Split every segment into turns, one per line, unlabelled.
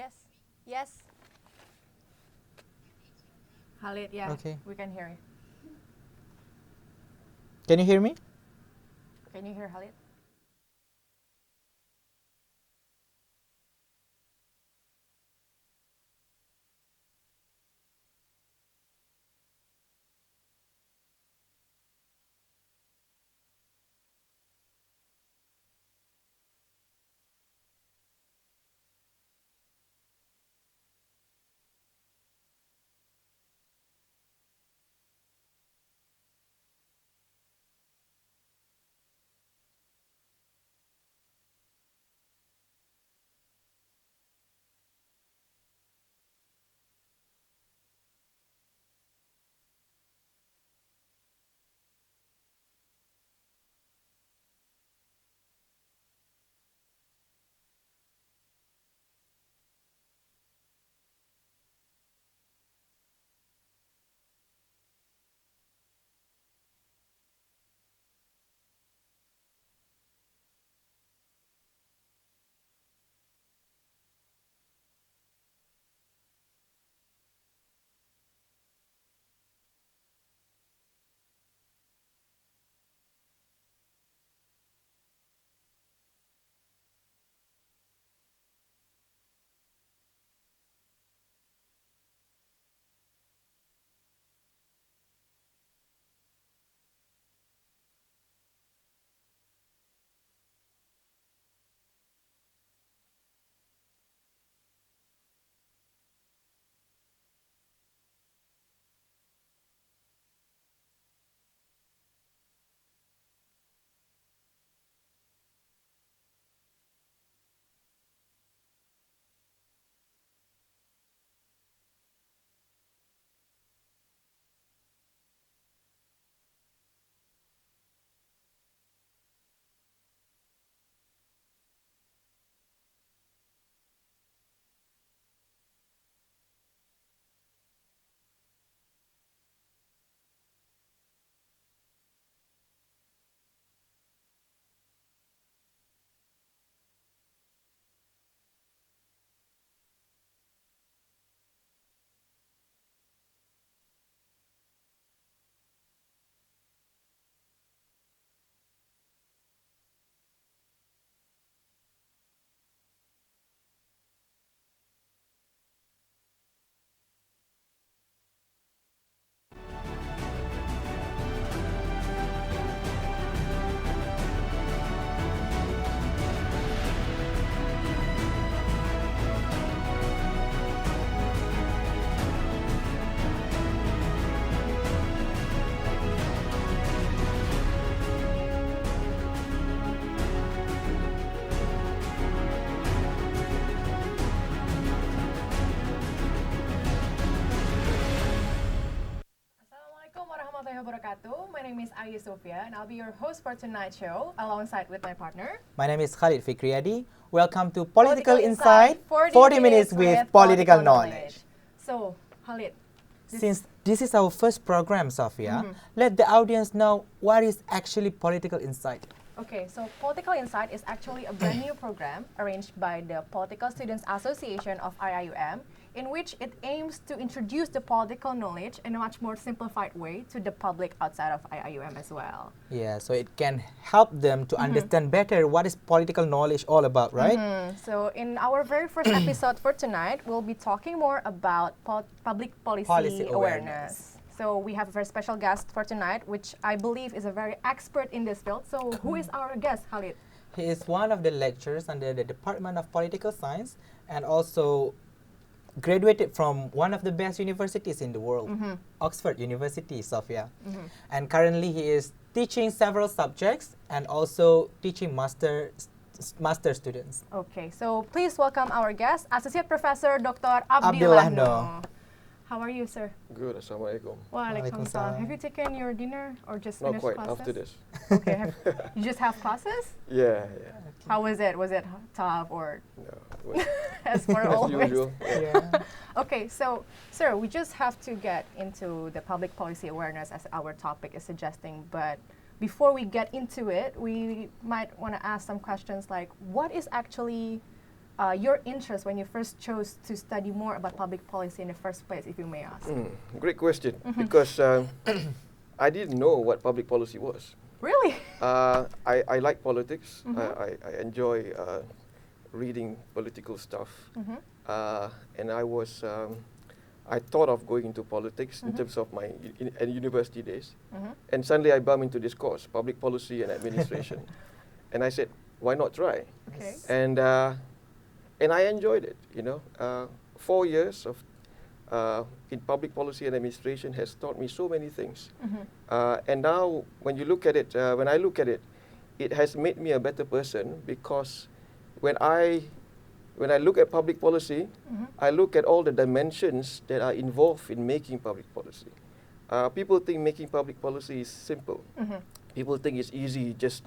Yes. Yes. Khalid, yeah.
Okay.
We can hear you.
Can you hear me?
Can you hear Khalid? Assalamualaikum warahmatullahi wabarakatuh. My name is Ayu Sofia and I'll be your host for tonight's show alongside with my partner.
My name is Khalid Fikriyadi. Welcome to Political
Insight,
Insight, 40 minutes with political knowledge.
So, Khalid,
Since this is our first program, Sophia, let the audience know what is actually Political Insight.
okay, so Political Insight is actually a brand new program arranged by the Political Students Association of IIUM, in which it aims to introduce the political knowledge in a much more simplified way to the public outside of IIUM as well.
Yeah, so it can help them to understand better what is political knowledge all about, right?
So in our very first episode for tonight, we'll be talking more about public policy,
Policy
awareness. So we have a very special guest for tonight, which I believe is a very expert in this field. So who is our guest, Khalid?
He is one of the lecturers under the Department of Political Science and also graduated from one of the best universities in the world, Oxford University, Sophia. And currently he is teaching several subjects and also teaching master students.
Okay, so please welcome our guest, Associate Professor Dr.
Abdillah
Abdillah
No.
No. How are you, sir?
Good, assalamualaikum.
Waalaikumsalam. Have you taken your dinner or just
Not
finished
quite,
classes?
after this.
Okay, you just have classes?
Yeah.
How was it? Was it tough or
No, well,
as for
as
always?
usual.
Yeah.
Okay, so, sir, we just have to get into the public policy awareness as our topic is suggesting, but before we get into it, we might want to ask some questions like, what is actually your interest when you first chose to study more about public policy in the first place, if you may ask?
Great question, because I didn't know what public policy was.
Really?
I like politics. I enjoy reading political stuff, and I thought of going into politics in terms of my university days, and suddenly I bumped into this course, public policy and administration, and I said, why not try?
Okay.
And I enjoyed it. 4 years of in public policy and administration has taught me so many things. And now, when you look at it, when I look at it, it has made me a better person, because when I look at public policy, I look at all the dimensions that are involved in making public policy. People think making public policy is simple. People think it's easy, just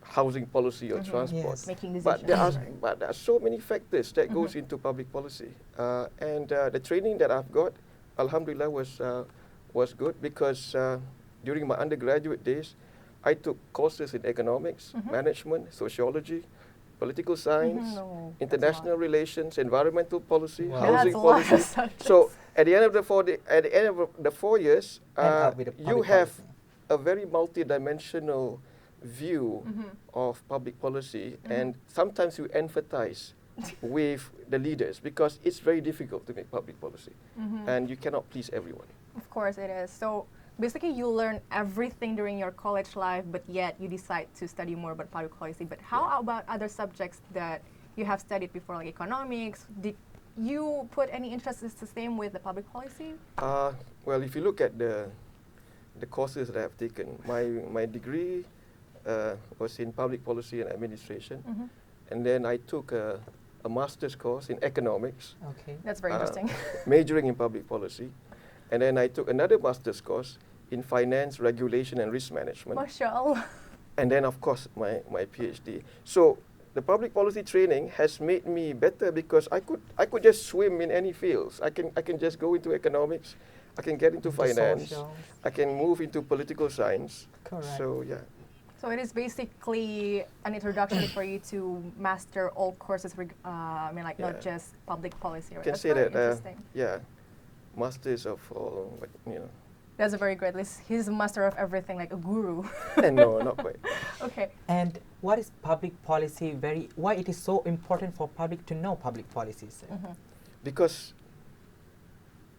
housing policy or transport.
Yes.
Making
But
decisions.
there are so many factors that goes into public policy, and the training that I've got, alhamdulillah, was good, because during my undergraduate days, I took courses in economics, management, sociology, political science,
No, that's a
international
lot.
relations, environmental policy,
Wow.
housing
That's a lot of
policy.
subjects.
So at the end of the 4 years,
End up with the
you
public
have
policy.
a very multi-dimensional view of public policy, and sometimes you empathize with the leaders, because it's very difficult to make public policy, and you cannot please everyone.
Of course it is. So basically you learn everything during your college life, but yet you decide to study more about public policy. But how about other subjects that you have studied before, like economics? Did you put any interest in the same with the public policy?
Well, if you look at the courses that I've taken, my degree was in public policy and administration, and then I took a master's course in economics,
Okay.
That's very interesting.
majoring in public policy, and then I took another master's course in finance, regulation, and risk management,
MashaAllah.
and then of course my PhD. So the public policy training has made me better, because I could just swim in any fields. I can just go into economics, I can get into
Into
finance,
social.
I can move into political science.
Correct.
So yeah.
So it is basically an introduction for you to master all courses, not
Yeah.
just public policy. Right?
Can
That's
say
very
that,
interesting.
yeah, masters of all,
That's a very great list. He's a master of everything, like a guru.
no, not quite.
Okay.
And what is public policy? Why it is so important for public to know public policies?
Because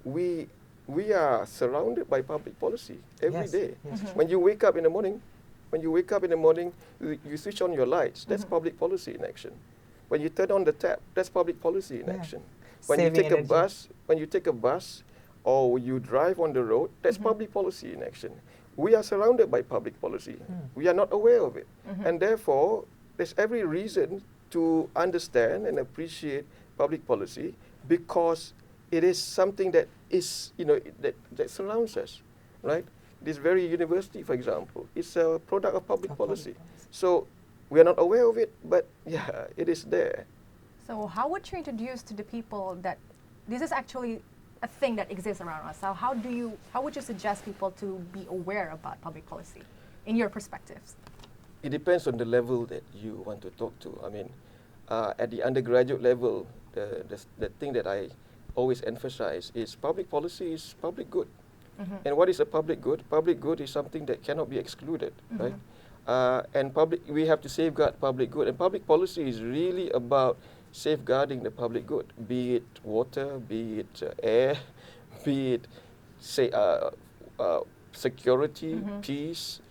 we are surrounded by public policy every
Yes,
day.
yes.
When you wake up in the morning, you switch on your lights. That's public policy in action. When you turn on the tap, that's public policy in
Yeah.
action. When
Saving
you take
energy.
a bus, or you drive on the road, that's public policy in action. We are surrounded by public policy. We are not aware of it, and therefore there's every reason to understand and appreciate public policy, because it is something that is that surrounds us, right? This very university, for example, is a product of public
Of
policy.
public policy.
So we are not aware of it, but yeah, it is there.
So how would you introduce to the people that this is actually a thing that exists around us? So how would you suggest people to be aware about public policy in your perspectives?
It depends on the level that you want to talk to. I mean, at the undergraduate level, the thing that I always emphasize is public policy is public good. And what is a public good? Public good is something that cannot be excluded, right? And we have to safeguard public good. And public policy is really about safeguarding the public good, be it water, be it air, be it security, peace,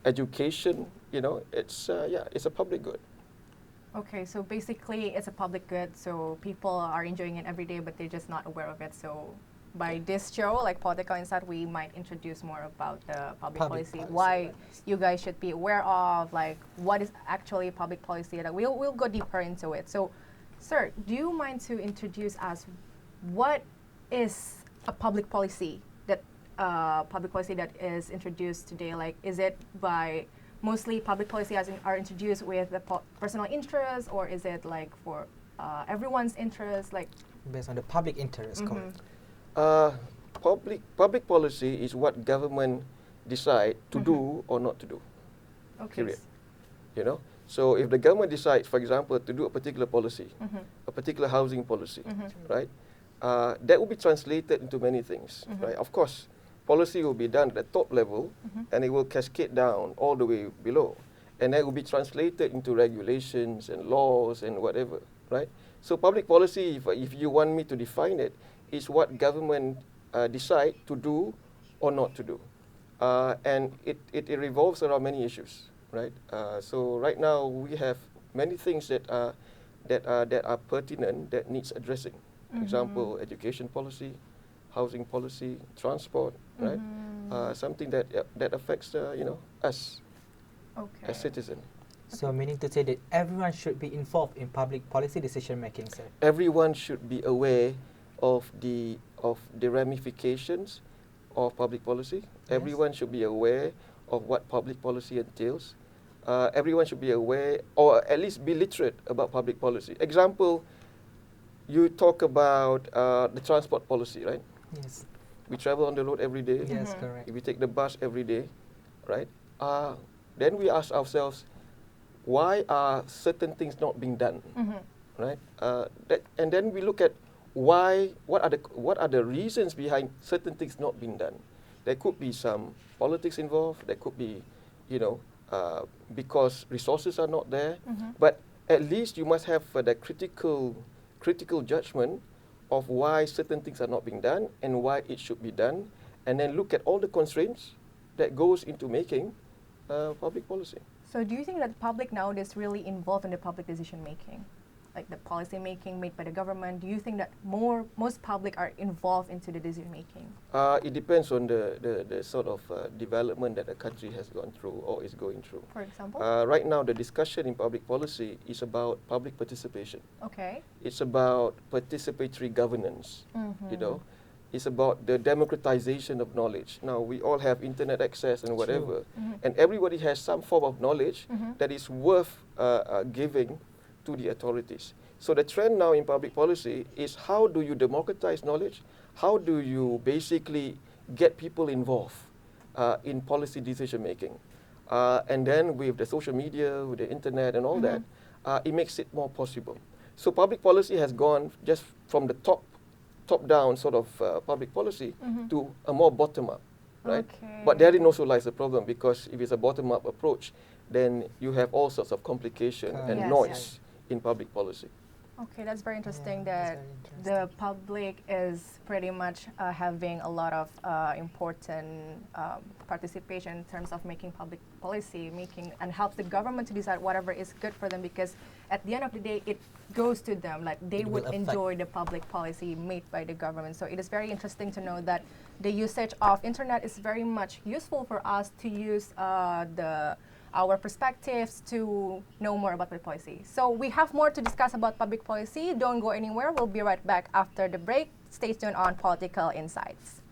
education. It's a public good.
Okay, so basically it's a public good, so people are enjoying it every day, but they're just not aware of it. So by this show, like Political Insight, we might introduce more about the public policy, why you guys should be aware of, like what is actually public policy. Like we'll go deeper into it. So, sir, do you mind to introduce us what is a public policy that is introduced today? Like, is it by mostly public policy are introduced with the personal interest, or is it like for everyone's interest? Like
Based on the public interest, correct?
Public policy is what government decide to do or not to do.
okay.
Period. So if the government decides, for example, to do a particular policy, a particular housing policy, right, that will be translated into many things, right? Of course, policy will be done at the top level, and it will cascade down all the way below, and that will be translated into regulations and laws and whatever, right? So public policy, if you want me to define it, is what government decide to do or not to do, and it revolves around many issues, right? So right now we have many things that are pertinent that needs addressing. Example, education policy, housing policy, transport, right? Something that affects us as citizens.
So meaning to say that everyone should be involved in public policy decision making, sir.
Everyone should be aware of the ramifications of public policy.
Yes.
Everyone should be aware of what public policy entails. Everyone should be aware, or at least be literate about public policy. Example, you talk about the transport policy, right?
Yes.
We travel on the road every day.
Yes, correct.
If we take the bus every day, right? Then we ask ourselves, why are certain things not being done, right? And then we look at what are the reasons behind certain things not being done. There could be some politics involved. There could be, because resources are not there. But at least you must have the critical judgment of why certain things are not being done and why it should be done, and then look at all the constraints that goes into making public policy.
So do you think that the public nowadays really involved in the public decision making? Like the policy making made by the government, do you think that most public are involved into the decision making?
It depends on the sort of development that a country has gone through or is going through.
For example?
Right now, the discussion in public policy is about public participation.
Okay.
It's about participatory governance, It's about the democratization of knowledge. Now, we all have internet access and whatever, and everybody has some form of knowledge that is worth giving to the authorities. So the trend now in public policy is, how do you democratize knowledge? How do you basically get people involved in policy decision making? And then with the social media, with the internet and all that, it makes it more possible. So public policy has gone just from the top-down sort of public policy to a more bottom-up, right?
Okay.
But therein also lies the problem, because if it's a bottom-up approach, then you have all sorts of complication and
Yes,
noise
yes.
in public policy.
Okay, that's very interesting
Yeah,
that
that's very
the public is pretty much having a lot of important participation in terms of making public policy, and help the government to decide whatever is good for them, because at the end of the day, it goes to them. Like they
It will
would
affect.
enjoy the public policy made by the government. So it is very interesting to know that the usage of internet is very much useful for us to use our perspectives to know more about public policy. So we have more to discuss about public policy. Don't go anywhere. We'll be right back after the break. Stay tuned on Political Insights.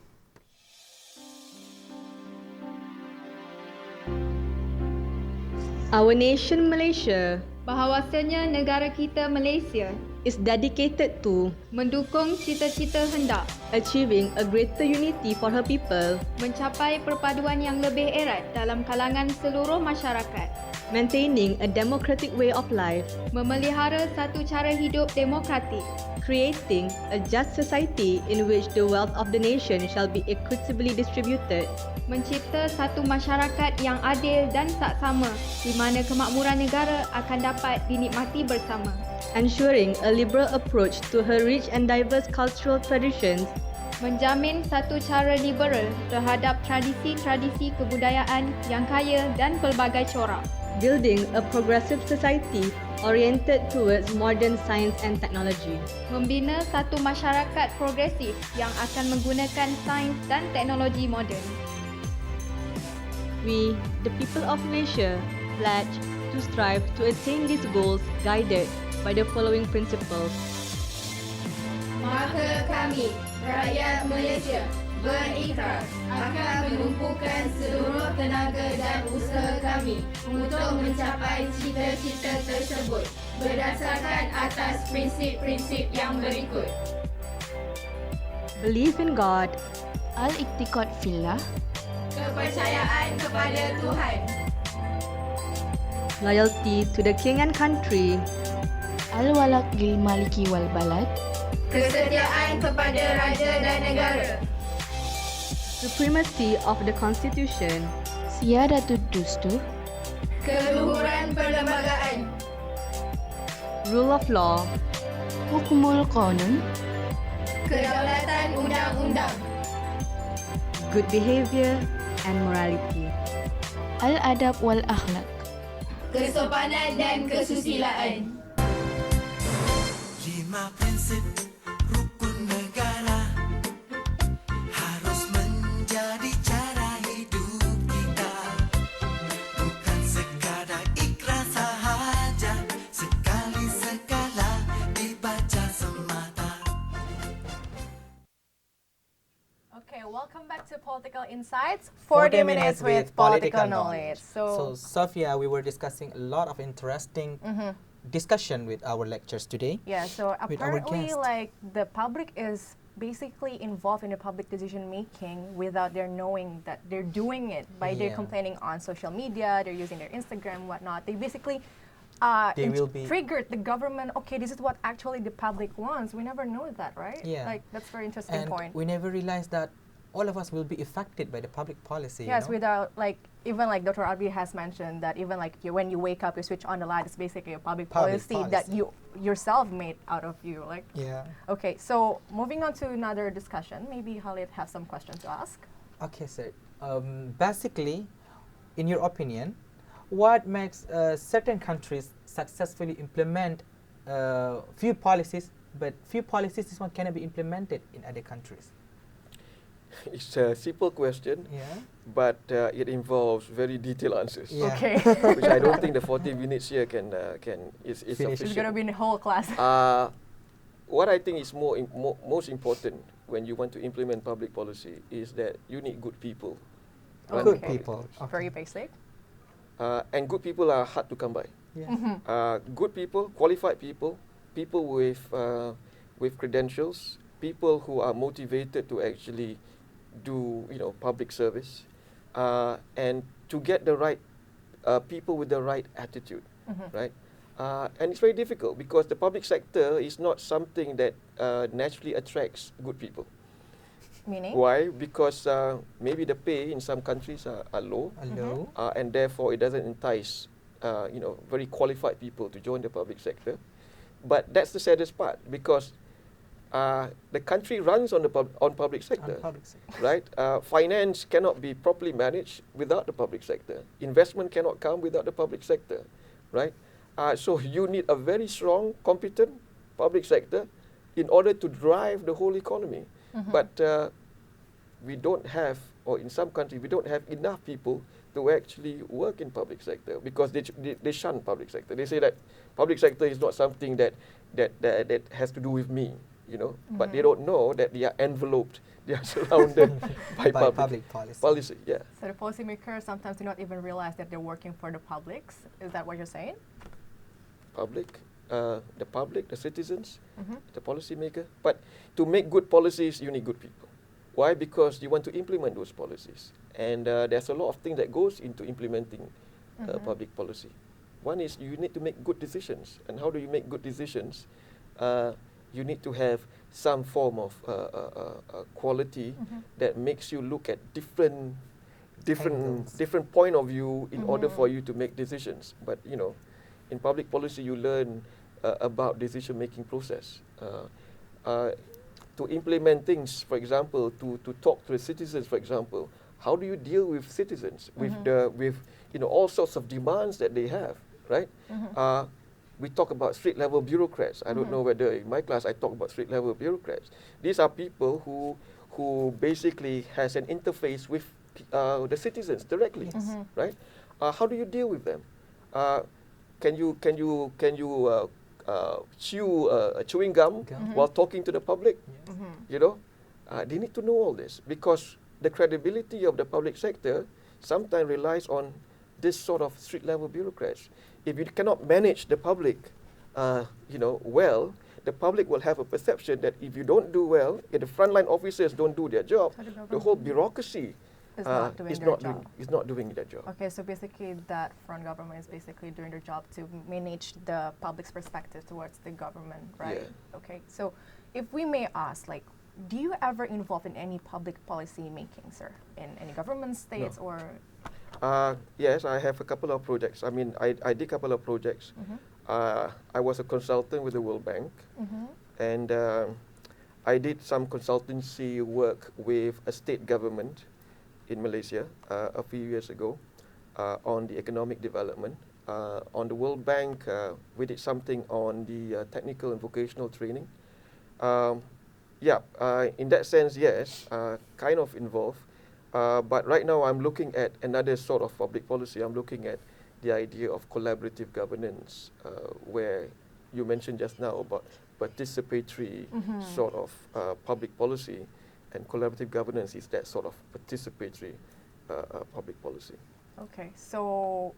Our nation Malaysia
Bahawasanya negara kita Malaysia
is dedicated to
mendukung cita-cita hendak
achieving a greater unity for her people,
mencapai perpaduan yang lebih erat dalam kalangan seluruh masyarakat,
maintaining a democratic way of life,
memelihara satu cara hidup demokratik,
creating a just society in which the wealth of the nation shall be equitably distributed,
mencipta satu masyarakat yang adil dan saksama di mana kemakmuran negara akan dapat dinikmati bersama,
ensuring a liberal approach to her rich and diverse cultural traditions,
menjamin satu cara liberal terhadap tradisi-tradisi kebudayaan yang kaya dan pelbagai corak,
building a progressive society oriented towards modern science and technology.
membina satu masyarakat progresif yang akan menggunakan sains dan teknologi moden.
We, the people of Malaysia, pledge to strive to attain these goals guided by the following principles.
Maka kami, rakyat Malaysia, berikrar akan menumpukan seluruh tenaga dan usaha kami untuk mencapai cita-cita tersebut berdasarkan atas prinsip-prinsip yang berikut.
Believe in God,
Al-Iktiqad fillah, kepercayaan kepada Tuhan,
loyalty to the king and country,
Al-walak lil maliki wal balad, kesetiaan kepada raja dan negara,
supremacy of the constitution,
siyadatud dustur, keluhuran perlembagaan,
rule of law,
hukmul qanun, kedaulatan undang-undang,
good behavior, and morality.
al-adab wal akhlak,
kesopanan dan kesusilaan.
5 prinsip rukun negara harus menjadi cara hidup kita, bukan sekadar ikrar sahaja, sekali-sekala dibaca semata.
Okay, welcome back to Political Insights, 40 minutes with political knowledge.
So, Sophia, we were discussing a lot of interesting discussion with our lectures today.
yeah, so
with our
apparently,
guest.
like, the public is basically involved in the public decision making without their knowing that they're doing it by their
Yeah.
complaining on social media, they're using their Instagram, whatnot. They basically
They will be-
triggered the government. Okay, this is what actually the public wants. We never know that, right?
Yeah.
Like, that's a very interesting
And
point.
we never realized that all of us will be affected by the public policy. you
Yes,
know?
without, like, even like Dr. Arbi has mentioned that even like when you wake up, you switch on the light, it's basically a public
Public
policy that
policy.
you yourself made out of you. Like,
Yeah.
okay, so moving on to another discussion, maybe Khalid has some questions to ask.
Okay, sir. Basically, in your opinion, what makes certain countries successfully implement few policies, but few policies this one cannot be implemented in other countries?
It's a simple question,
Yeah.
but it involves very detailed answers,
Yeah.
Okay.
which I don't think the 40 minutes here is
Finish.
sufficient.
It's gonna be in the whole class.
What I think is most important when you want to implement public policy is that you need good people. running
Good
Okay.
people.
Very basic.
And good people are hard to come by.
Yeah.
Good people, qualified people, people with credentials, people who are motivated to actually do public service, and to get the right people with the right attitude, right? And it's very difficult because the public sector is not something that naturally attracts good people.
Meaning?
Why? Because maybe the pay in some countries are low,
Hello.
and therefore it doesn't entice very qualified people to join the public sector. But that's the saddest part because the country runs on public sector.
On public sector.
Right? Finance cannot be properly managed without the public sector. Investment cannot come without the public sector, right? So you need a very strong, competent public sector in order to drive the whole economy. But we don't have, or in some countries, we don't have enough people to actually work in public sector because they shun public sector. They say that public sector is not something that has to do with me. But they don't know that they are enveloped, they are surrounded by,
By
public
policy.
policy. Yeah,
So the policymakers sometimes do not even realize that they're working for the publics. Is that what you're saying?
the public, the citizens, the policymaker. But to make good policies, you need good people. Why? Because you want to implement those policies, and there's a lot of things that goes into implementing public policy. One is you need to make good decisions, and how do you make good decisions? You need to have some form of quality that makes you look at different point of view in order for you to make decisions. But in public policy, you learn about decision-making process. To implement things, for example, to talk to the citizens, for example, how do you deal with citizens with all sorts of demands that they have, right? We talk about street-level bureaucrats. I don't know whether in my class I talk about street-level bureaucrats. These are people who basically has an interface with the citizens directly, right? How do you deal with them? Can you chew a chewing gum while talking to the public? They need to know all this because the credibility of the public sector sometimes relies on this sort of street-level bureaucrats. If you cannot manage the public, well, the public will have a perception that if you don't do well, if the frontline officers don't do their job, the whole bureaucracy
Is not doing
is
their
not
job.
doing is not doing their job.
Okay, so basically that front government is basically doing their job to manage the public's perspective towards the government, right?
Yeah.
Okay, so if we may ask, like, do you ever involve in any public policy making, sir, in any government states or?
Yes, I have a couple of projects. I mean, I did a couple of projects. I was a consultant with the World Bank, and I did some consultancy work with a state government in Malaysia a few years ago on the economic development. On the World Bank, we did something on the technical and vocational training. In that sense, yes, kind of involved. But right now I'm looking at another sort of public policy. I'm looking at the idea of collaborative governance, where you mentioned just now about participatory sort of public policy, and collaborative governance is that sort of participatory public policy.
Okay, so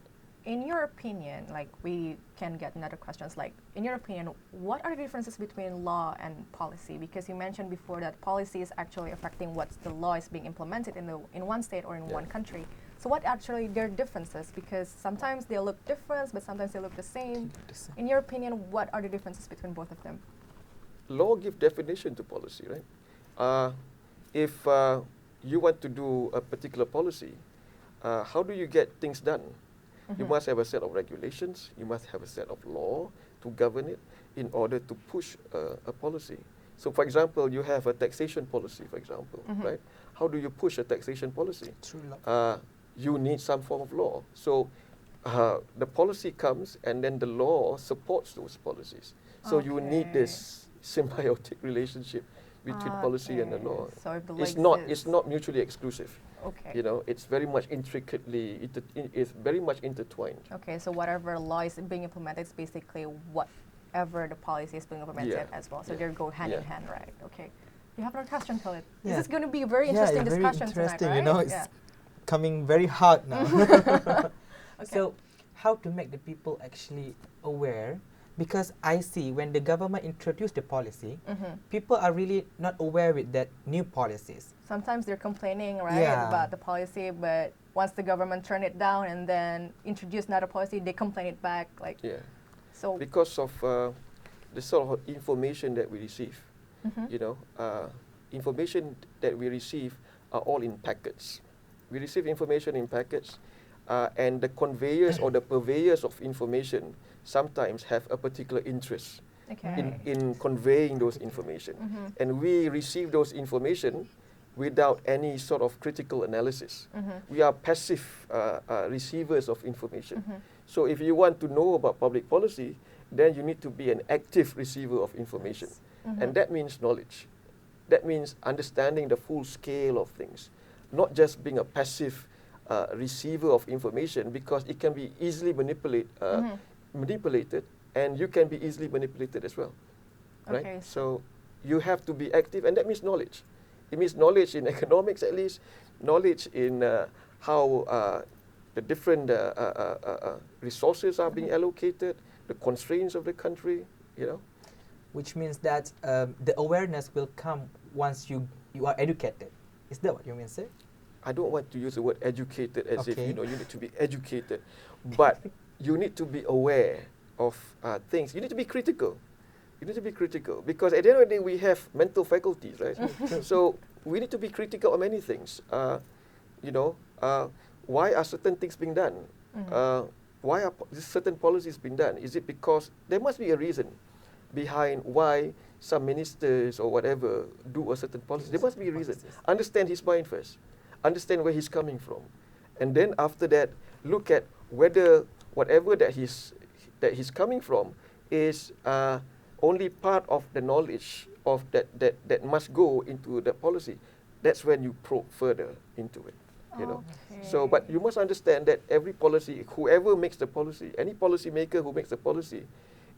in your opinion, like we can get another questions, like in your opinion, what are the differences between law and policy? Because you mentioned before that policy is actually affecting what the law is being implemented in one state or in one country. So what actually their differences? Because sometimes they look different, but sometimes they look the same. In your opinion, what are the differences between both of them?
Law gives definition to policy, right? If you want to do a particular policy, how do you get things done? You must have a set of regulations, you must have a set of law to govern it in order to push a policy. So for example, you have a taxation policy, for example, right? How do you push a taxation policy?
Through law.
You need some form of law. So the policy comes and then the law supports those policies. So you need this symbiotic relationship between policy and the law.
So if the
It's not mutually exclusive.
Okay.
You know, it's very much it's very much intertwined.
Okay, so whatever law is being implemented is basically whatever the policy is being implemented as well. So they go hand in hand, right? Okay. You have another question, Khalid.
Yeah.
This is going to be a very interesting
very
discussion
interesting.
tonight, right?
You know, it's coming very hard now. So, how to make the people actually aware? Because I see when the government introduced the policy, people are really not aware with that new policies.
Sometimes they're complaining, right, about the policy, but once the government turn it down and then introduce another policy, they complain it back. Like, so
because of the sort of information that we receive, you know, information that we receive are all in packets. We receive information in packets, and the conveyors or the purveyors of information sometimes have a particular interest in conveying those information. And we receive those information without any sort of critical analysis. We are passive receivers of information. So if you want to know about public policy, then you need to be an active receiver of information. And that means knowledge. That means understanding the full scale of things, not just being a passive receiver of information, because it can be easily manipulated, and you can be easily manipulated as well, right?
Okay.
So you have to be active, and that means knowledge. It means knowledge in economics, at least, knowledge in how the different resources are being allocated, the constraints of the country, you know.
Which means that the awareness will come once you are educated. Is that what you mean, sir?
I don't want to use the word educated as if, you know, you need to be educated, but you need to be aware of things. You need to be critical. You need to be critical, because at the end of the day, we have mental faculties, right? So we need to be critical of many things. You know, why are certain things being done? Why are certain policies being done? Is it because there must be a reason behind why some ministers or whatever do a certain policy? There must be a reason. Understand his mind first. Understand where he's coming from, and then after that, look at whether whatever that he's coming from is only part of the knowledge of that must go into the policy. That's when you probe further into it, you know. So, but you must understand that every policy, whoever makes the policy, any policy maker who makes the policy,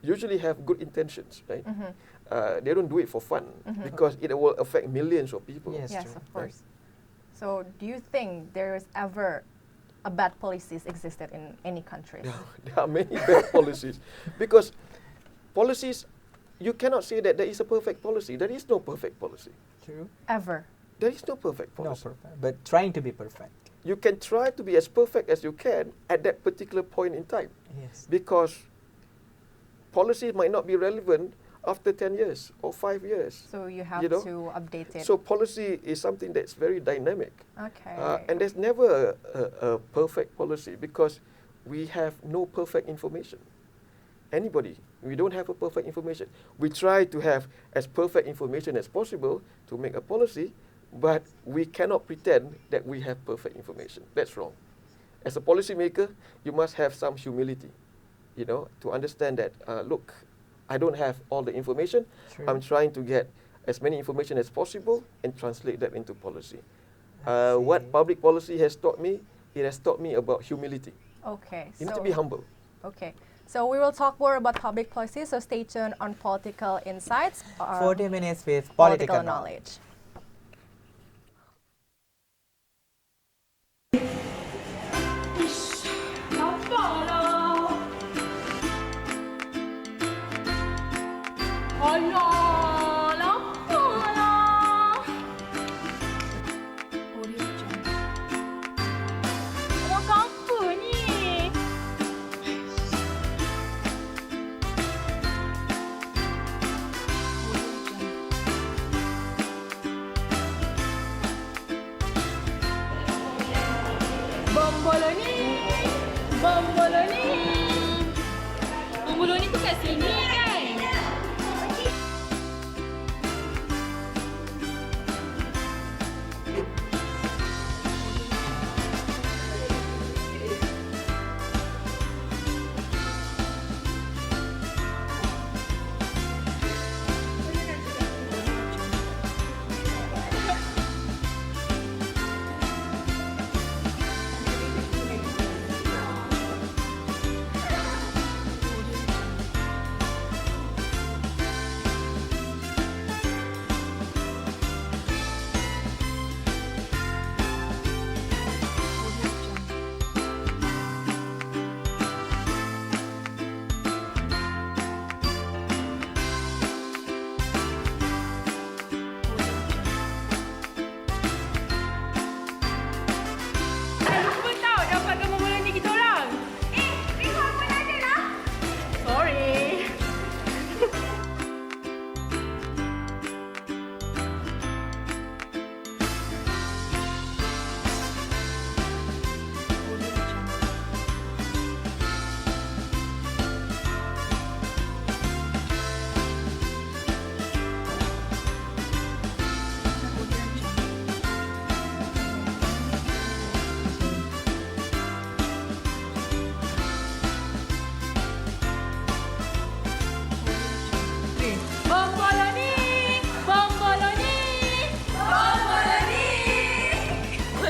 usually have good intentions, right? They don't do it for fun, because it will affect millions of people.
Yes,
yes,
true.
of course. So, do you think there is ever a bad policies existed in any countries?
There are many bad policies, because policies, you cannot say that there is a perfect policy. There is no perfect policy.
True.
Ever?
There is no perfect
No
policy.
perfect, but trying to be perfect.
You can try to be as perfect as you can at that particular point in time,
Yes.
because policies might not be relevant after 10 years or 5 years.
So you have
You know,
to update it.
So policy is something that's very dynamic.
Okay.
And there's never a perfect policy, because we have no perfect information. Anybody, we don't have a perfect information. We try to have as perfect information as possible to make a policy, but we cannot pretend that we have perfect information. That's wrong. As a policymaker, you must have some humility, you know, to understand that, look, I don't have all the information.
True.
I'm trying to get as many information as possible and translate that into policy.
I see.
What public policy has taught me, it has taught me about humility.
Okay.
You need to be humble.
Okay. So we will talk more about public policy. So stay tuned on Political Insights.
40 minutes with political knowledge.
Bomboloni tu kat sini kan?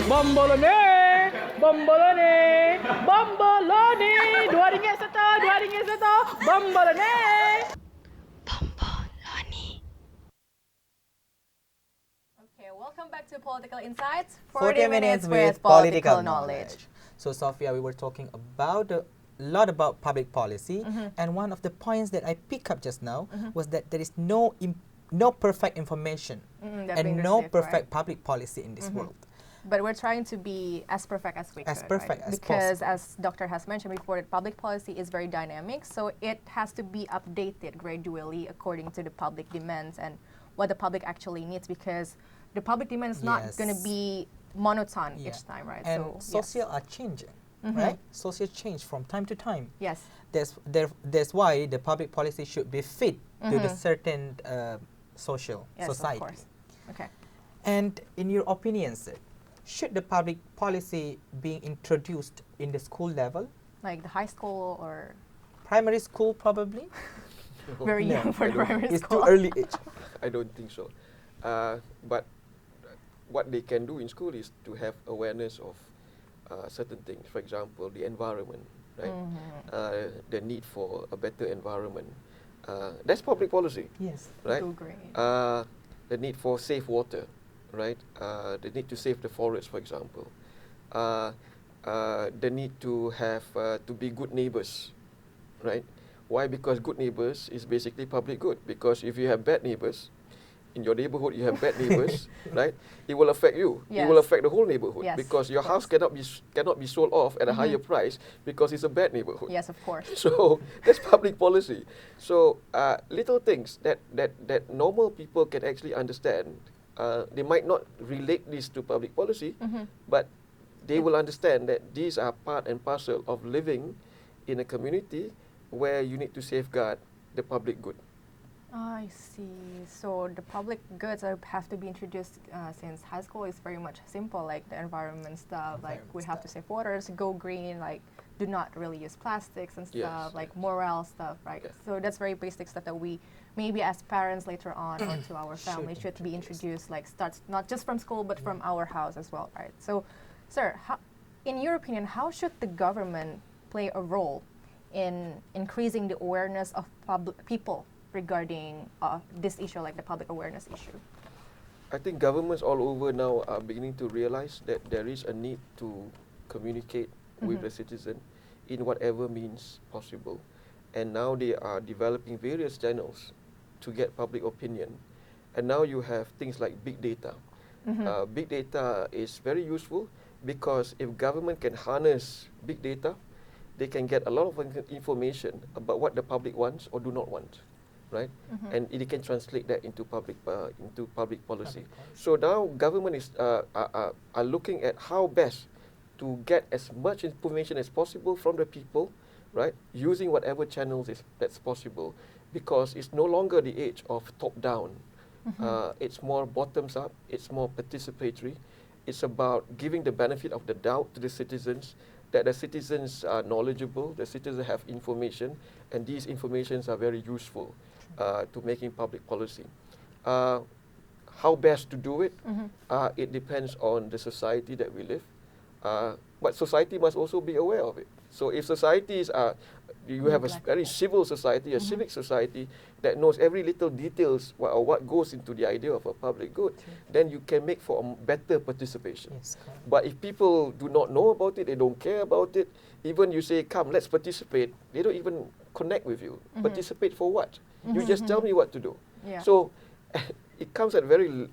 Bombolone, bombolone, bombolone. RM2 satu, RM2 satu. Bombolone.
Okay, welcome back to Political Insights.
40 minutes with political knowledge. So, Sophia, we were talking about a lot about public policy, and one of the points that I picked up just now was that there is no perfect information and no perfect public policy in this world.
But we're trying to be as perfect as we
As
could,
perfect
right?
as
Because as Doctor has mentioned before, that public policy is very dynamic, so it has to be updated gradually according to the public demands and what the public actually needs, because the public demand is not
Yes.
going to be monotone
Yeah.
each time, right?
And
so
social are changing, right? Social change from time to time.
yes.
That's why the public policy should be fit to the certain social
Yes,
society.
of course. Okay.
And in your opinion, sir, should the public policy being introduced in the school level,
Like the high school or
primary school probably?
very
No,
young for the primary
It's
school?
too early age.
I don't think so. But what they can do in school is to have awareness of certain things. For example, the environment, right? The need for a better environment. That's public policy,
Yes.
right?
Too great.
The need for safe water, right? The need to save the forest, for example. The need to have to be good neighbors, right? Why? Because good neighbors is basically public good. Because if you have bad neighbors, in your neighborhood you have bad neighbors, right? It will affect you. It will
Yes.
affect the whole neighborhood
Yes,
because your
of
house cannot be sold off at a higher price because it's a bad neighborhood.
Yes, of course.
So that's public policy. So little things that normal people can actually understand. They might not relate this to public policy, but they will understand that these are part and parcel of living in a community where you need to safeguard the public good.
I see. So the public goods have to be introduced since high school is very much simple, like the environment stuff. Like we have to save waters, go green, like do not really use plastics and stuff,
Yes.
like moral stuff, right?
Yeah.
So that's very basic stuff that we maybe as parents later on or to our family should be introduced. Like starts not just from school but from our house as well, right? So, sir, in your opinion, how should the government play a role in increasing the awareness of people regarding this issue, like the public awareness issue?
I think governments all over now are beginning to realize that there is a need to communicate with the citizen in whatever means possible. And now they are developing various channels to get public opinion. And now you have things like big data. Big data is very useful because if government can harness big data, they can get a lot of information about what the public wants or do not want, right? And it can translate that into public policy. So now government is are looking at how best to get as much information as possible from the people, right? Using whatever channels that's possible, because it's no longer the age of top down. It's more bottoms up. It's more participatory. It's about giving the benefit of the doubt to the citizens, that the citizens are knowledgeable, the citizens have information, and these informations are very useful to making public policy. How best to do it? It depends on the society that we live. But society must also be aware of it. So if societies are, you have a very civil society, a civic society that knows every little details or what goes into the idea of a public good, then you can make for a better participation.
Yes, correct.
But if people do not know about it, they don't care about it, even you say, come, let's participate, they don't even connect with you. Participate for what? You just tell me what to do.
Yeah.
So it comes at very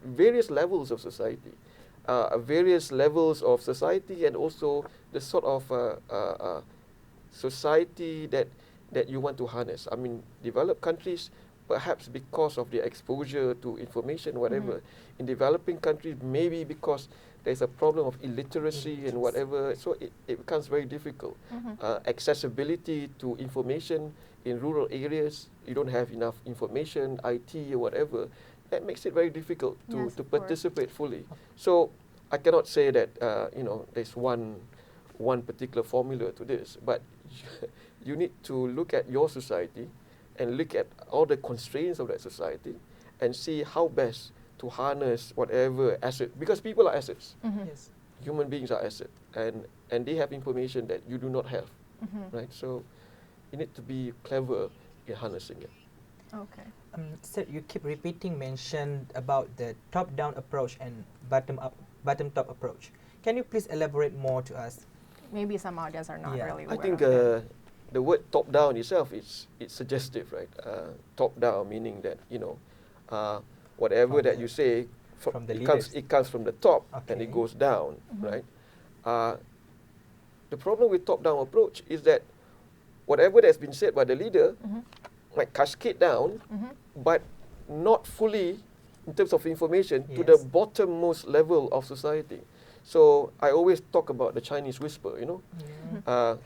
various levels of society. Various levels of society, and also the sort of society that you want to harness. I mean, developed countries, perhaps because of their exposure to information, whatever. In developing countries, maybe because there's a problem of illiteracy and whatever, so it becomes very difficult. Accessibility to information in rural areas, you don't have enough information, IT or whatever, that makes it very difficult to
Yes, of course.
participate fully. So I cannot say that there's one particular formula to this, but you need to look at your society and look at all the constraints of that society and see how best to harness whatever asset, because people are assets.
Yes.
Human beings are assets, and they have information that you do not have, right? So you need to be clever in harnessing it.
Okay.
Sir, you keep repeating mention about the top-down approach and bottom-top approach. Can you please elaborate more to us?
Maybe some audience are not
Yeah.
really
I
aware
think
of it.
the word top-down itself it's suggestive, right? Top-down meaning that whatever
From
that
the-
you say
from the
it comes from the top and it
Okay.
goes down, right? The problem with top-down approach is that whatever that's been said by the leader might cascade down, but not fully in terms of information to the
Yes.
bottommost level of society. So I always talk about the Chinese whisper,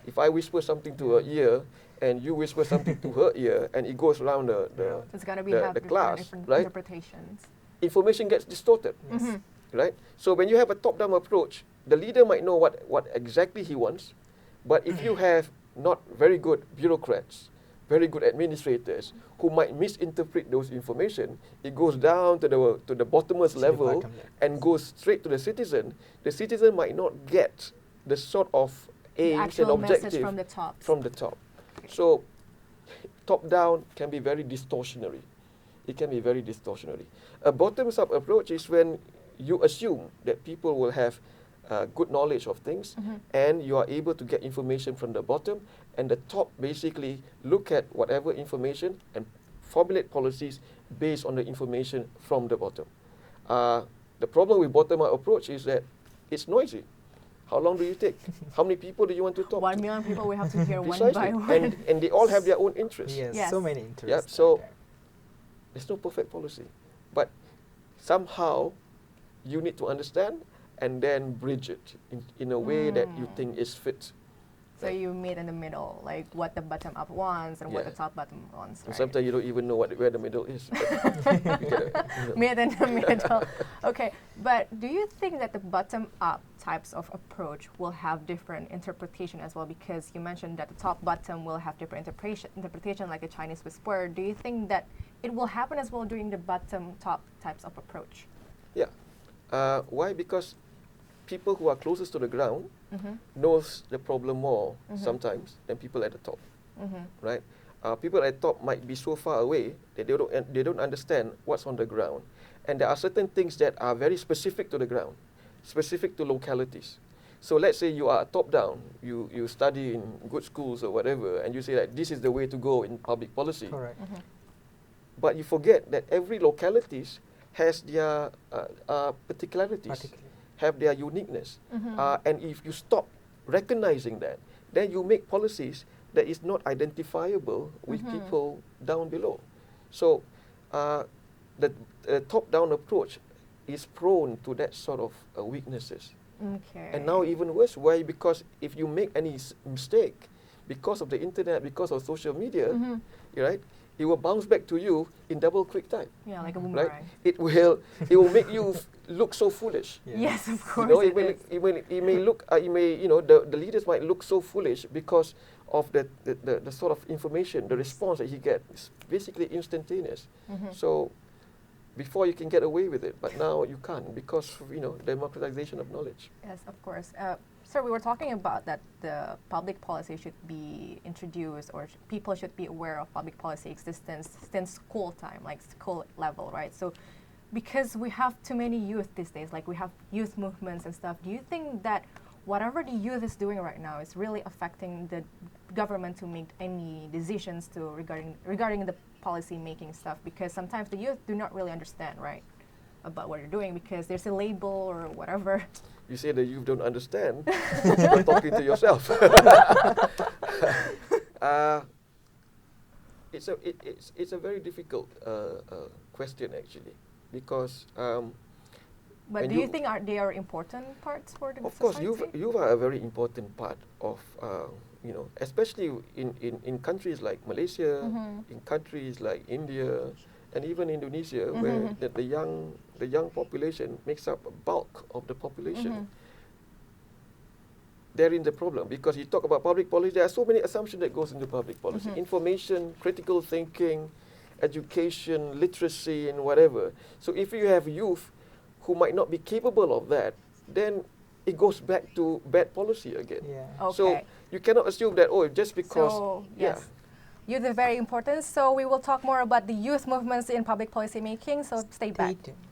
if I whisper something to her ear and you whisper something to her ear and it goes around
It's gonna be
the
have
class,
different
right?
interpretations.
Information gets distorted, right? So when you have a top-down approach, the leader might know what exactly he wants, but if you have not very good bureaucrats, very good administrators who might misinterpret those information, it goes down to the bottommost
To the
level
bottom level.
and goes straight to the citizen. The citizen might not get the sort of
The
aims and
actual message
objective
from the top.
from the top. So top-down can be very distortionary. It can be very distortionary. A bottoms-up approach is when you assume that people will have good knowledge of things and you are able to get information from the bottom, and the top basically look at whatever information and formulate policies based on the information from the bottom. The problem with bottom-up approach is that it's noisy. How long do you take? How many people do you want to talk
1
to?
million people we have to hear one
Precisely.
by one.
And they all have their own interests.
Yes,
Yes.
so many interests.
Yeah, so there's no perfect policy. But somehow you need to understand and then bridge it in a way that you think is fit.
So you meet in the middle, like what the bottom up wants and what
Yeah.
the top bottom wants.
And
Right?
sometimes you don't even know where the middle is.
Meet in the middle. Okay, but do you think that the bottom up types of approach will have different interpretation as well? Because you mentioned that the top bottom will have different interpretation, like the Chinese whisper. Do you think that it will happen as well during the bottom top types of approach?
Yeah. Why? Because people who are closest to the ground knows the problem more sometimes than people at the top, right? People at the top might be so far away that they don't understand what's on the ground, and there are certain things that are very specific to the ground, specific to localities. So let's say you are top down, you study in good schools or whatever, and you say that this is the way to go in public policy.
Correct.
But you forget that every localities has their particularities, have their uniqueness. And if you stop recognizing that, then you make policies that is not identifiable with people down below. So the top-down approach is prone to that sort of weaknesses.
Okay.
And now even worse, why? Because if you make any mistake, because of the internet, because of social media, right, it will bounce back to you in double quick time.
Yeah, like a
Right?
boomerang.
It will make you look so foolish.
Yes, of
You
course.
know,
it is.
it may look, the leaders might look so foolish because of the sort of information, the response that he gets. It's basically instantaneous. So before you can get away with it, but now you can't because of, democratization of knowledge.
Yes, of course. Sir, we were talking about that the public policy should be introduced, or people should be aware of public policy existence since school time, like school level, right? So because we have too many youth these days, like we have youth movements and stuff, do you think that whatever the youth is doing right now is really affecting the government to make any decisions to regarding the policy making stuff? Because sometimes the youth do not really understand, right, about what you're doing because there's a label or whatever.
You say that you don't understand, you're talking to yourself. It's a very difficult question actually, because
But
and
do you think they are important parts for the
of course
society?
you are a very important part of especially in countries like Malaysia, in countries like India, and even Indonesia, where the young population makes up a bulk of the population. Therein the problem, because you talk about public policy, there are so many assumptions that goes into public policy: information, critical thinking, education, literacy, and whatever. So if you have youth who might not be capable of that, then it goes back to bad policy again.
Yeah.
Okay.
So you cannot assume that just because
So, yes. Youth is very important. So we will talk more about the youth movements in public policy making. So stay back.
Stay tuned.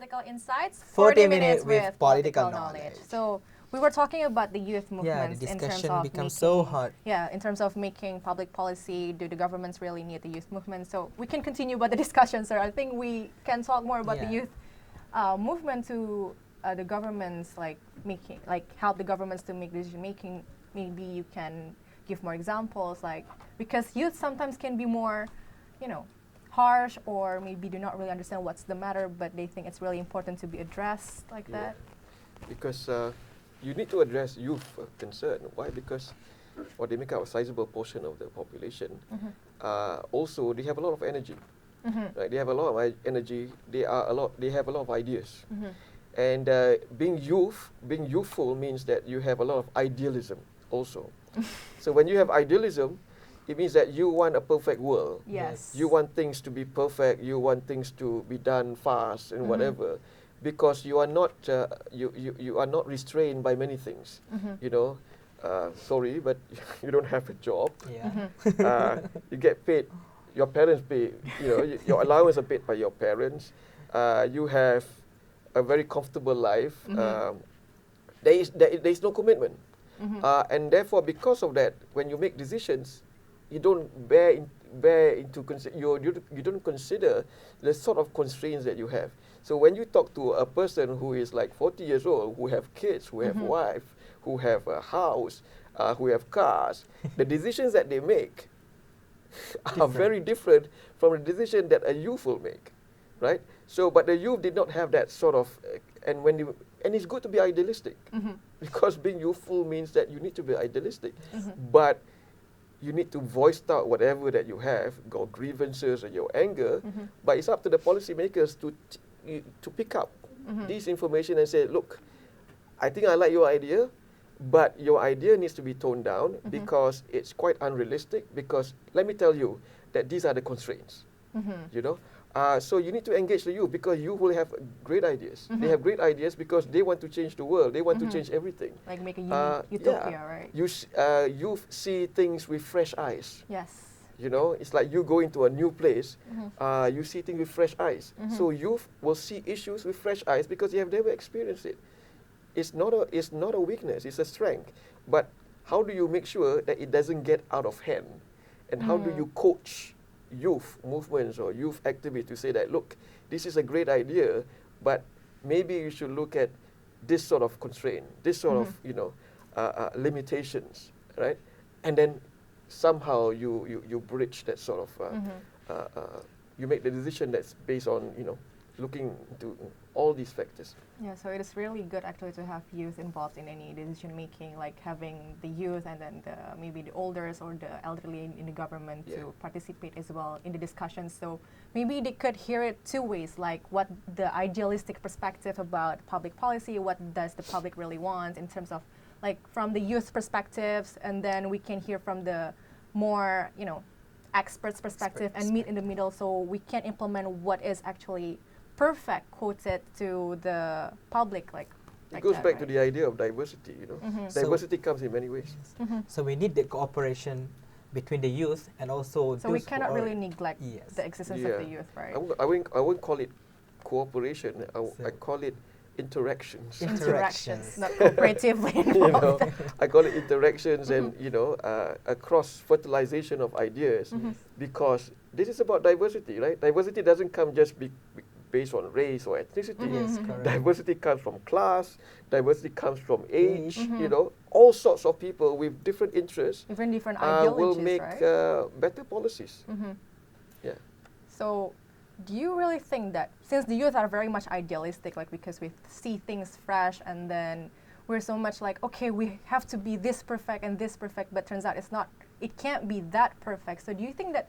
Political Insights,
40 minutes with political knowledge.
So we were talking about the youth
Yeah, the
movements in terms
discussion
of
becomes
making,
so hot.
Yeah, in terms of making public policy, do the governments really need the youth movement? So we can continue about the discussion, sir. I think we can talk more about the
Yeah.
youth movement to the governments, like making, like help the governments to make decision making. Maybe you can give more examples, like because youth sometimes can be more, you know, harsh, or maybe do not really understand what's the matter, but they think it's really important to be addressed like
Yeah.
that.
Because you need to address youth concern. Why? Because they make up a sizable portion of the population. Also, they have a lot of energy. Right? They have a lot of energy. They have a lot of ideas. And being youthful means that you have a lot of idealism also. So when you have idealism, it means that you want a perfect world.
Yes.
You want things to be perfect. You want things to be done fast and whatever, because you are not you are not restrained by many things. You know, sorry, but you don't have a job.
Yeah.
You get paid. Your parents pay. You know, your allowance are paid by your parents. You have a very comfortable life. There is no commitment, and therefore, because of that, when you make decisions, you don't you don't consider the sort of constraints that you have. So when you talk to a person who is like 40 years old, who have kids, who have wife, who have a house, who have cars, the decisions that they make are very different from the decision that a youth will make, right? So, but the youth did not have that sort of, and it's good to be idealistic, because being youthful means that you need to be idealistic, but you need to voice out whatever that you have, your grievances or your anger, but it's up to the policymakers to pick up this information and say, look, I think I like your idea, but your idea needs to be toned down because it's quite unrealistic, because let me tell you that these are the constraints, you know. So you need to engage the youth, because you will have great ideas. They have great ideas because they want to change the world. They want to change everything.
Like make a utopia, right?
Youth see things with fresh eyes.
Yes.
You know, it's like you go into a new place, you see things with fresh eyes. So youth will see issues with fresh eyes because they have never experienced it. It's not a weakness, it's a strength. But how do you make sure that it doesn't get out of hand? And how do you coach youth movements or youth activities to say that, look, this is a great idea, but maybe you should look at this sort of constraint, this sort of, you know, limitations, right? And then somehow you bridge that sort of, you make the decision that's based on, you know, looking into all these factors.
Yeah, so it is really good actually to have youth involved in any decision making, like having the youth and then maybe the elders or the elderly in the government to participate as well in the discussions. So maybe they could hear it two ways, like what the idealistic perspective about public policy, what does the public really want in terms of like from the youth perspectives, and then we can hear from the more, you know, experts perspective and meet in the middle, so we can implement what is actually perfect quoted to the public, like
it goes back to the idea of diversity, you know. Diversity comes in many ways.
So we need the cooperation between the youth and also
so we cannot really neglect the existence of the youth, right?
I wouldn't call it cooperation. I call it interactions.
Interactions, not cooperatively involved.
You know, I call it interactions and, you know, a cross-fertilization of ideas, because this is about diversity, right? Diversity doesn't come just based on race or ethnicity.
Yes, correct.
Diversity comes from class, diversity comes from age, you know, all sorts of people with different interests
different ideologies,
will make
right?
better policies. Yeah.
So do you really think that since the youth are very much idealistic, like because we see things fresh and then we're so much like, okay, we have to be this perfect and this perfect, but turns out it can't be that perfect. So do you think that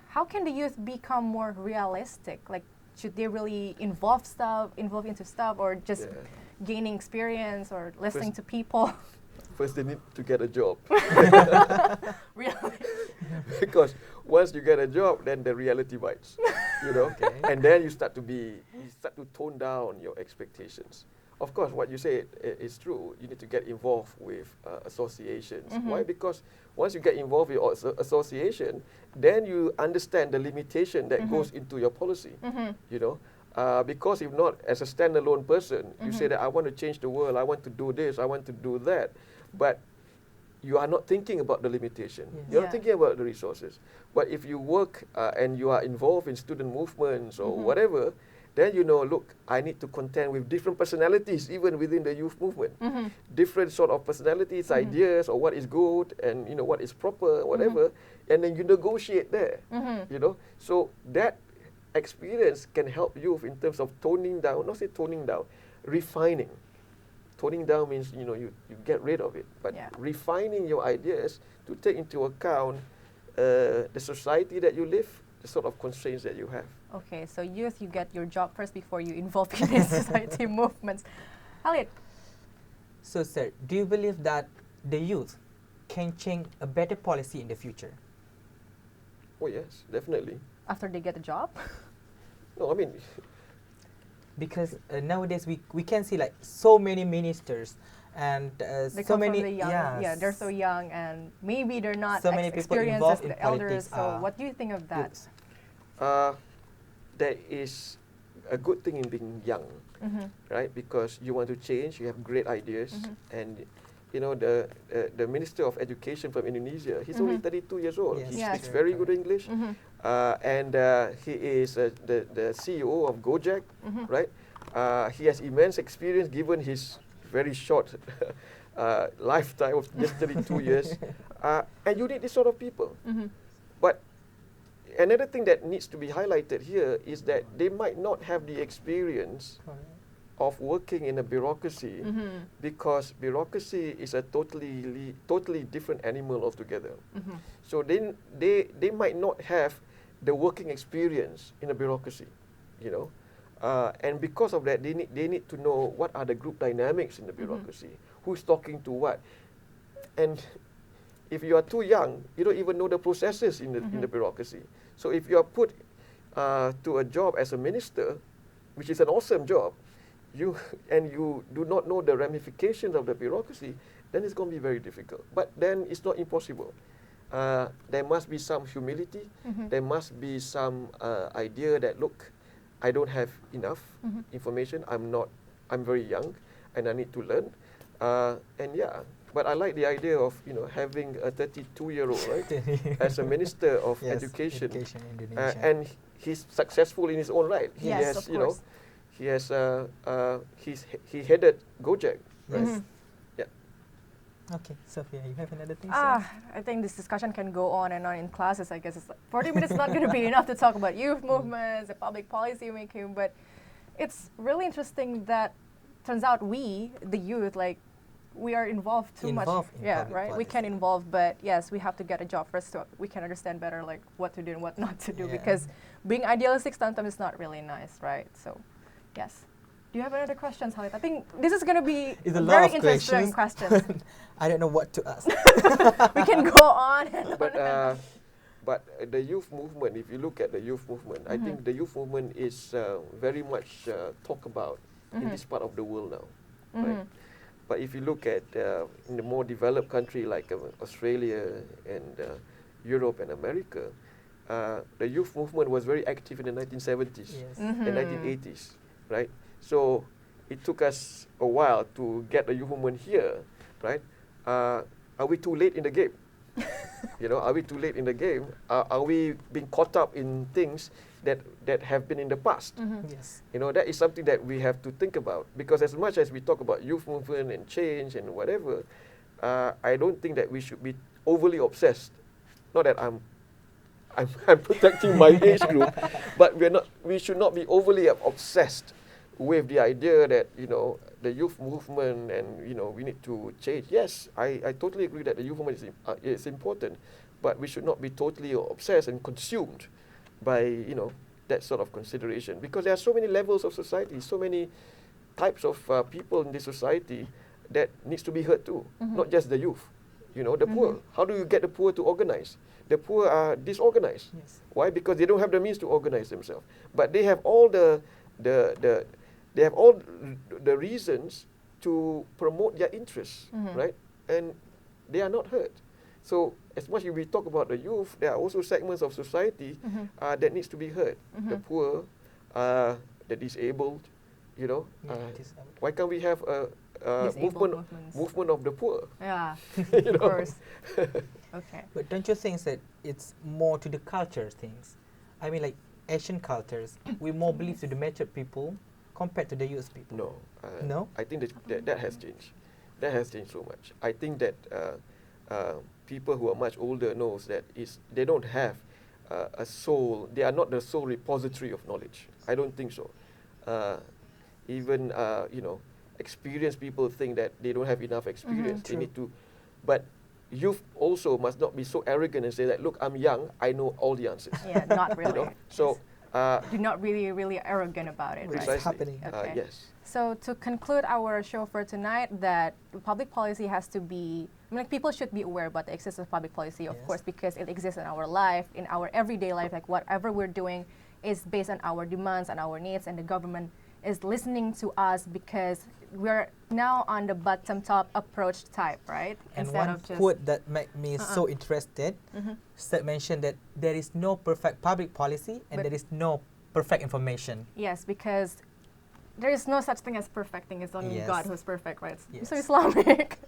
how can the youth become more realistic? Like, should they really involve into stuff, or just gaining experience or listening to people?
First, they need to get a job.
Really?
Because once you get a job, then the reality bites, you know, and then you start to tone down your expectations. Of course, what you say is true. You need to get involved with associations. Why? Because once you get involved with association, then you understand the limitation that goes into your policy. You know, because if not as a standalone person, you say that I want to change the world, I want to do this, I want to do that, but you are not thinking about the limitation.
Yes.
You're not
Yeah.
thinking about the resources. But if you work and you are involved in student movements or whatever, then you know, look, I need to contend with different personalities even within the youth movement. Different sort of personalities, ideas, or what is good and you know what is proper, whatever, and then you negotiate there. You know, so that experience can help you in terms of toning down, not say toning down, refining. Toning down means you know you get rid of it, but
Yeah.
refining your ideas to take into account the society that you live, the sort of constraints that you have.
Okay, so youth, you get your job first before you involve in the society movements. Khalid,
So, sir, do you believe that the youth can change a better policy in the future?
Oh yes, definitely.
after they get a job?
No, I mean,
Because nowadays we can see like so many ministers and
They
so
come
many
from the young, yeah, they're so young, and maybe they're not
So many people
experienced
involved
as
in
the elders.
politics
So,
are
what do you think of that?
youths.
there is a good thing in being young, right? Because you want to change, you have great ideas, and you know the Minister of Education from Indonesia, he's only 32 years old.
Yes.
He
Yes.
speaks very good English, and he is the CEO of Gojek, right? He has immense experience given his very short lifetime of just 32 years, and you need this sort of people. But another thing that needs to be highlighted here is that they might not have the experience of working in a bureaucracy, because bureaucracy is a totally different animal altogether. So they might not have the working experience in a bureaucracy, you know, and because of that they need to know what are the group dynamics in the bureaucracy, who's talking to what, and if you are too young, you don't even know the processes in the bureaucracy. So if you are put to a job as a minister, which is an awesome job, you do not know the ramifications of the bureaucracy, then it's going to be very difficult. But then it's not impossible. There must be some humility. There must be some idea that, look, I don't have enough information. I'm very young, and I need to learn. And yeah, but I like the idea of having a 32-year-old right as a minister of
Yes,
education,
education in Indonesia.
and he's successful in his own right. He
Yes,
has,
of course.
he has he headed Gojek, right? Yeah.
Okay, Sophia, you have another thing?
I think this discussion can go on and on in classes. I guess 40 minutes is not going to be enough to talk about youth movements, the public policy making, but it's really interesting that turns out we, the youth, like, we are involved too much.
Involved in
Yeah,
public
right? We
policy.
can involve, but yes, we have to get a job first so we can understand better like what to do and what not to do,
Yeah.
because being idealistic sometimes is not really nice, right? So, yes. Do you have another questions, Khalid? I think this is going to be
It's a lot
very
of
interesting questions.
I don't know what to ask.
We can go on and
But
on.
but the youth movement, if you look at the youth movement, I think the youth movement is very much talked about in this part of the world now, right? But if you look at in the more developed country like Australia and Europe and America, the youth movement was very active in the 1970s
Yes.
and 1980s, right? So it took us a while to get the youth movement here, right? Are we too late in the game? Are we too late in the game? Are we being caught up in things that have been in the past?
Yes.
That is something that we have to think about, because as much as we talk about youth movement and change and whatever, I don't think that we should be overly obsessed. Not that I'm protecting my age group, but we should not be overly obsessed with the idea that the youth movement and we need to change. Yes, I totally agree that the youth movement is important, but we should not be totally obsessed and consumed by that sort of consideration, because there are so many levels of society, so many types of people in this society that needs to be heard too, not just the youth. The poor. How do you get the poor to organize? The poor are disorganized.
Yes.
Why? Because they don't have the means to organize themselves, but they have all the reasons to promote their interests, right? And they are not heard. So as much as we talk about the youth, there are also segments of society that needs to be heard. The poor, the disabled, you know.
Disabled.
Why can't we have a
Disabled
movement of the poor?
Yeah,
You
of
know?
course. Okay.
But don't you think that it's more to the culture things? I mean, like Asian cultures, we more believe to the matured people compared to the youth people.
No.
No?
I think that has changed. That has changed so much. I think that people who are much older knows that they don't have a soul. They are not the sole repository of knowledge. I don't think so. Even you know, experienced people think that they don't have enough experience. They need to, but youth also must not be so arrogant and say that, look, I'm young, I know all the answers.
Yeah, not really.
You know? So
You're not really arrogant about it, right?
precisely.
happening.
Okay.
Yes.
So to conclude our show for tonight, that public policy has to be, I mean, like, people should be aware about the existence of public policy, of
Yes.
course, because it exists in our life, in our everyday life. Like whatever we're doing is based on our demands and our needs, and the government is listening to us because we're now on the bottom-top approach type, right?
And
Instead
one
of just
quote that made me so interested, mentioned that there is no perfect public policy and
But-
there is no perfect information.
yes, because there is no such thing as perfect thing. It's only
Yes.
God who's perfect, right?
Yes.
So Islamic.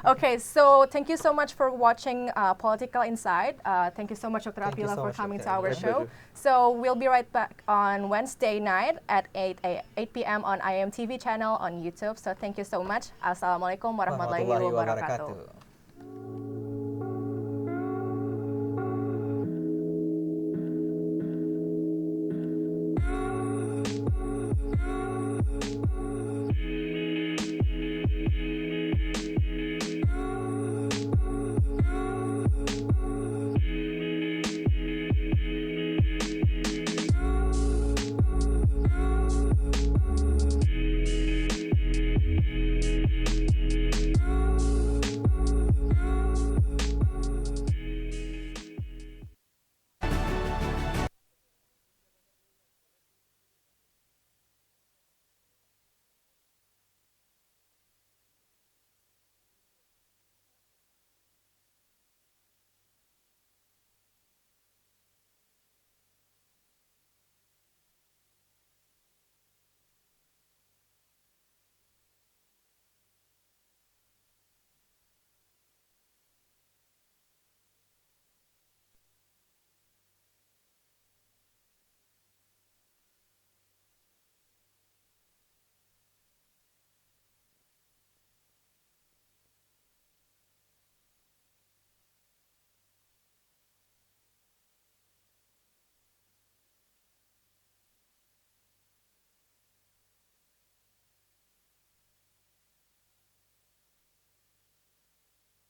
Okay, so thank you so much for watching Political Inside. Thank you so much, Dr.
Thank you
Apila,
so
for
much,
coming
Dr.
to our
My
show.
pleasure.
So we'll be right back on Wednesday night at 8 p.m. on IIUMTV channel on YouTube. So thank you so much. Assalamualaikum warahmatullahi wabarakatuh.